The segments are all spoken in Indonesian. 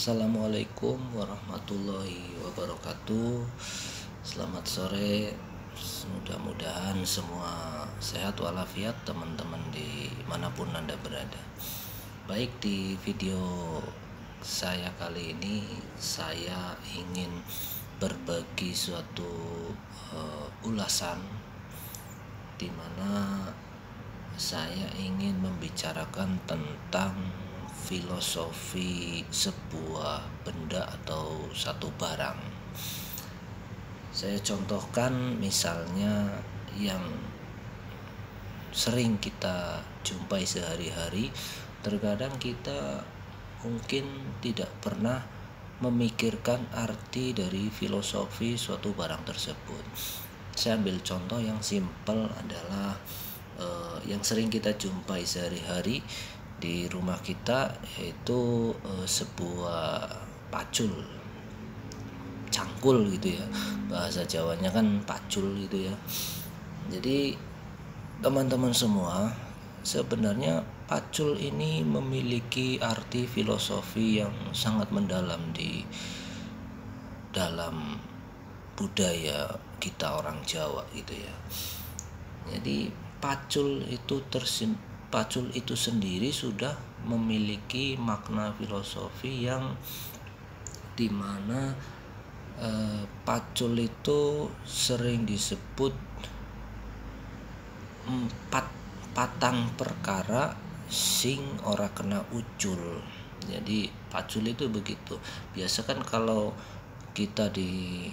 Assalamualaikum warahmatullahi wabarakatuh. Selamat sore. Mudah-mudahan semua sehat walafiat teman-teman di manapun Anda berada. Baik, di video saya kali ini saya ingin berbagi suatu ulasan di mana saya ingin membicarakan tentang filosofi sebuah benda atau satu barang. Saya contohkan misalnya yang sering kita jumpai sehari-hari. Terkadang kita mungkin tidak pernah memikirkan arti dari filosofi suatu barang tersebut. Saya ambil contoh yang simpel adalah yang sering kita jumpai sehari-hari di rumah kita, yaitu sebuah pacul, cangkul gitu ya, bahasa Jawanya kan pacul gitu ya. Jadi teman-teman semua, sebenarnya pacul ini memiliki arti filosofi yang sangat mendalam di dalam budaya kita orang Jawa gitu ya. Jadi pacul itu sendiri sudah memiliki makna filosofi yang dimana pacul itu sering disebut empat patang perkara sing ora kena ucul. Jadi pacul itu begitu. Biasa kan kalau kita di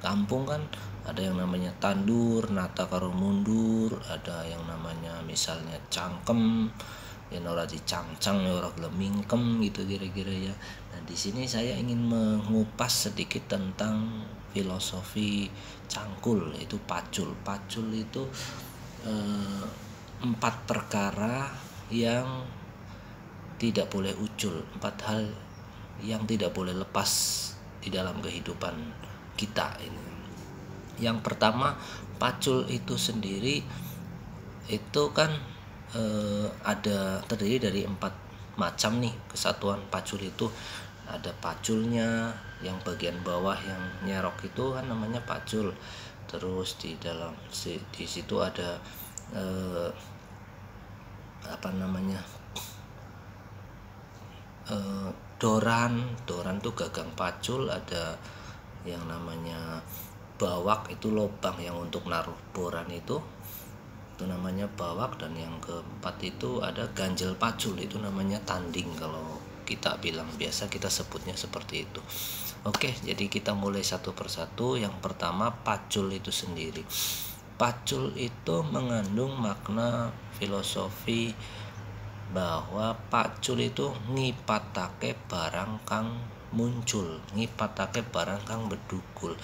kampung kan ada yang namanya tandur, nata karo mundur, ada yang namanya misalnya cangkem, yang ora dicangcang, ya ora gelem mingkem gitu kira-kira ya. Nah, di sini saya ingin mengupas sedikit tentang filosofi cangkul, yaitu pacul. Pacul itu empat perkara yang tidak boleh ucul, empat hal yang tidak boleh lepas di dalam kehidupan kita ini. Yang pertama, pacul itu sendiri itu kan ada terdiri dari empat macam nih kesatuan pacul itu. Ada paculnya yang bagian bawah yang nyerok itu kan namanya pacul. Terus di situ ada doran tuh gagang pacul. Ada yang namanya bawak, itu lubang yang untuk naruh boran itu namanya bawak. Dan yang keempat itu ada ganjel pacul, itu namanya tanding kalau kita bilang, biasa kita sebutnya seperti itu. Oke, jadi kita mulai satu persatu. Yang pertama, pacul itu sendiri. Pacul itu mengandung makna filosofi bahwa pacul itu ngipatake barang kang muncul, ngipatake barang kang bedugul.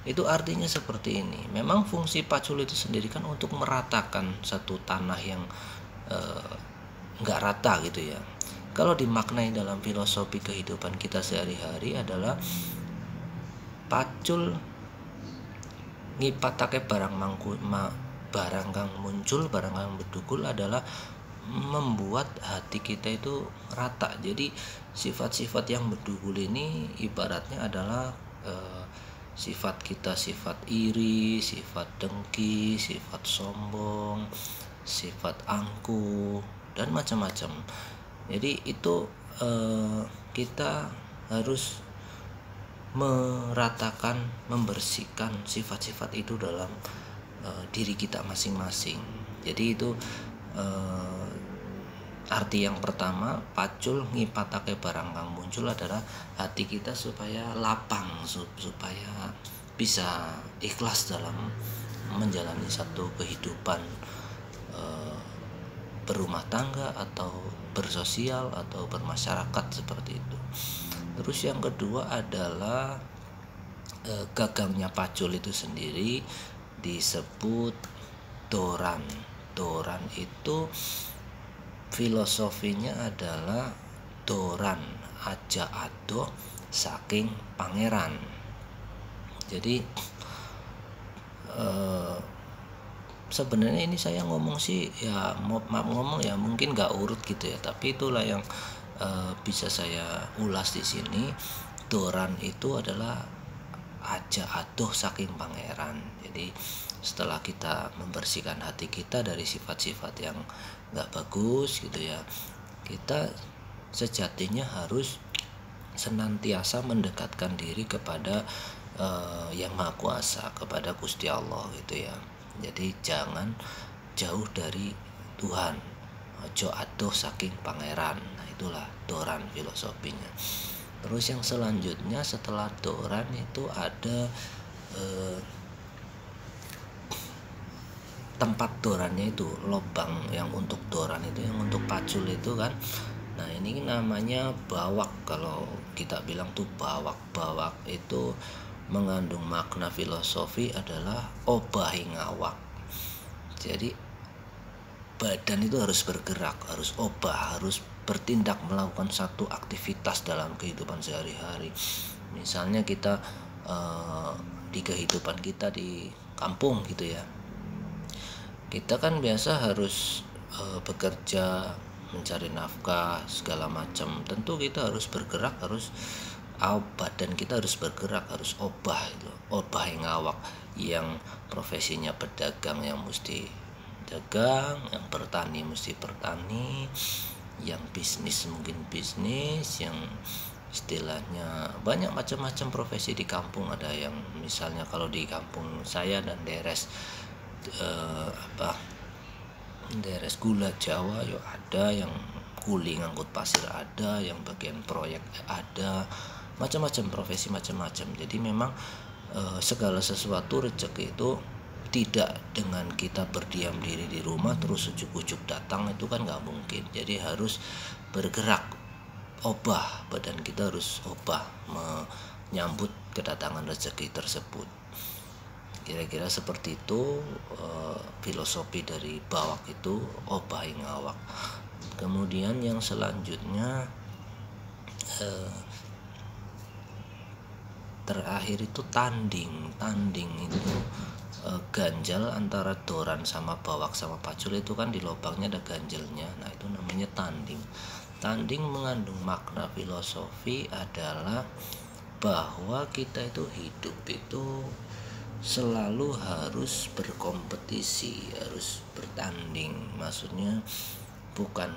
Itu artinya seperti ini. Memang fungsi pacul itu sendiri kan untuk meratakan satu tanah yang enggak rata gitu ya. Kalau dimaknai dalam filosofi kehidupan kita sehari-hari adalah pacul ngipatake barang kang muncul, barang kang bedugul adalah membuat hati kita itu rata. Jadi sifat-sifat yang bedugul ini ibaratnya adalah sifat kita, sifat iri, sifat dengki, sifat sombong, sifat angkuh, dan macam-macam. Jadi itu kita harus meratakan, membersihkan sifat-sifat itu dalam diri kita masing-masing. Jadi itu arti yang pertama, pacul ngipatake barang kang muncul adalah hati kita supaya lapang, supaya bisa ikhlas dalam menjalani satu kehidupan berumah tangga atau bersosial atau bermasyarakat seperti itu. Terus yang kedua adalah gagangnya pacul itu sendiri disebut doran. Doran itu filosofinya adalah doran aja adoh saking pangeran. Jadi sebenarnya ini saya ngomong sih ya, maaf ngomong ya mungkin gak urut gitu ya, tapi itulah yang bisa saya ulas di sini. Doran itu adalah aja adoh saking pangeran. Jadi setelah kita membersihkan hati kita dari sifat-sifat yang nggak bagus gitu ya, kita sejatinya harus senantiasa mendekatkan diri kepada yang Maha Kuasa, kepada Gusti Allah gitu ya. Jadi jangan jauh dari Tuhan, ojo adoh saking pangeran. Nah itulah doran filosofinya. Terus yang selanjutnya setelah doran itu ada tempat dorannya, itu lubang yang untuk doran itu, yang untuk pacul itu kan. Nah ini namanya bawak. Kalau kita bilang tuh bawak itu mengandung makna filosofi adalah obahi ngawak. Jadi badan itu harus bergerak, harus obah, harus bertindak, melakukan satu aktivitas dalam kehidupan sehari-hari. Misalnya kita di kehidupan kita di kampung gitu ya, kita kan biasa harus bekerja, mencari nafkah segala macam. Tentu kita harus bergerak, harus badan kita harus bergerak, harus obah itu, obah yang ngawak. Yang profesinya pedagang yang mesti dagang, yang bertani mesti bertani, yang bisnis mungkin bisnis, yang istilahnya banyak macam-macam profesi di kampung. Ada yang misalnya kalau di kampung saya dan daerah daerah gula Jawa yo ada, yang kuli ngangkut pasir ada, yang bagian proyek ada, macam-macam profesi macam-macam. Jadi memang segala sesuatu rezeki itu tidak dengan kita berdiam diri di rumah terus ujuk-ujuk datang, itu kan nggak mungkin. Jadi harus bergerak, obah, badan kita harus obah menyambut kedatangan rezeki tersebut. Kira-kira seperti itu filosofi dari bawak itu, obah ngawak. Kemudian yang selanjutnya terakhir itu tanding itu ganjal antara doran sama bawak sama pacul itu kan, di lubangnya ada ganjalnya. Nah itu namanya tanding. Tanding mengandung makna filosofi adalah bahwa kita itu hidup itu selalu harus berkompetisi, harus bertanding. Maksudnya bukan,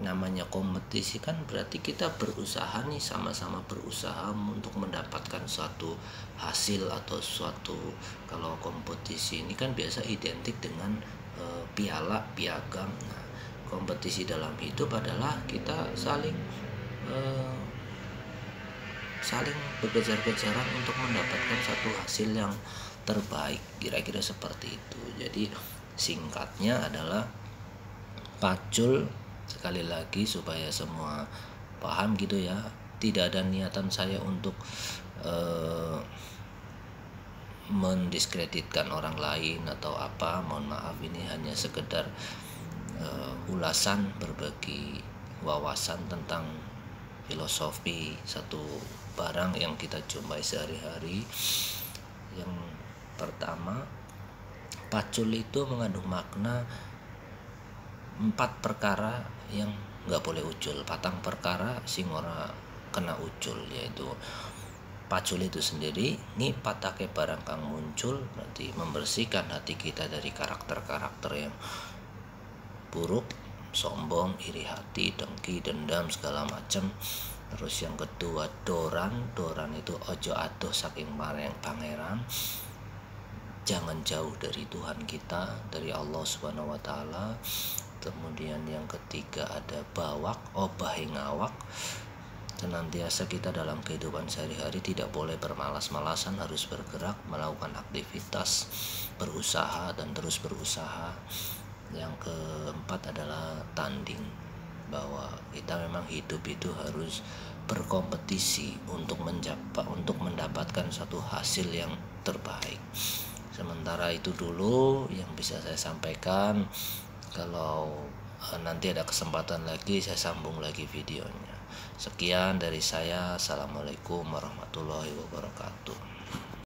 namanya kompetisi kan berarti kita berusaha nih, sama-sama berusaha untuk mendapatkan suatu hasil atau suatu. Kalau kompetisi ini kan biasa identik dengan piala, piagam. Nah, kompetisi dalam hidup adalah kita saling berkejar-kejaran untuk mendapatkan satu hasil yang terbaik, kira-kira seperti itu. Jadi singkatnya adalah pacul, sekali lagi supaya semua paham gitu ya, tidak ada niatan saya untuk mendiskreditkan orang lain atau apa, mohon maaf. Ini hanya sekedar ulasan, berbagi wawasan tentang filosofi satu barang yang kita jumpai sehari-hari. Yang pertama, pacul itu mengandung makna 4 perkara yang nggak boleh ucul, patang perkara sing ora kena ucul, yaitu pacul itu sendiri ngipatake barang kang muncul, berarti membersihkan hati kita dari karakter-karakter yang buruk, sombong, iri hati, dengki, dendam, segala macam. Terus yang kedua doran itu ojo adoh saking pangeran, jangan jauh dari Tuhan kita, dari Allah Subhanahu wa taala. Kemudian yang ketiga ada bawak, obah ngawak. Senantiasa kita dalam kehidupan sehari-hari tidak boleh bermalas-malasan, harus bergerak, melakukan aktivitas, berusaha dan terus berusaha. Yang keempat adalah tanding, bahwa kita memang hidup itu harus berkompetisi untuk mendapatkan satu hasil yang terbaik. Sementara itu dulu yang bisa saya sampaikan. Kalau nanti ada kesempatan lagi saya sambung lagi videonya. Sekian dari saya. Assalamualaikum warahmatullahi wabarakatuh.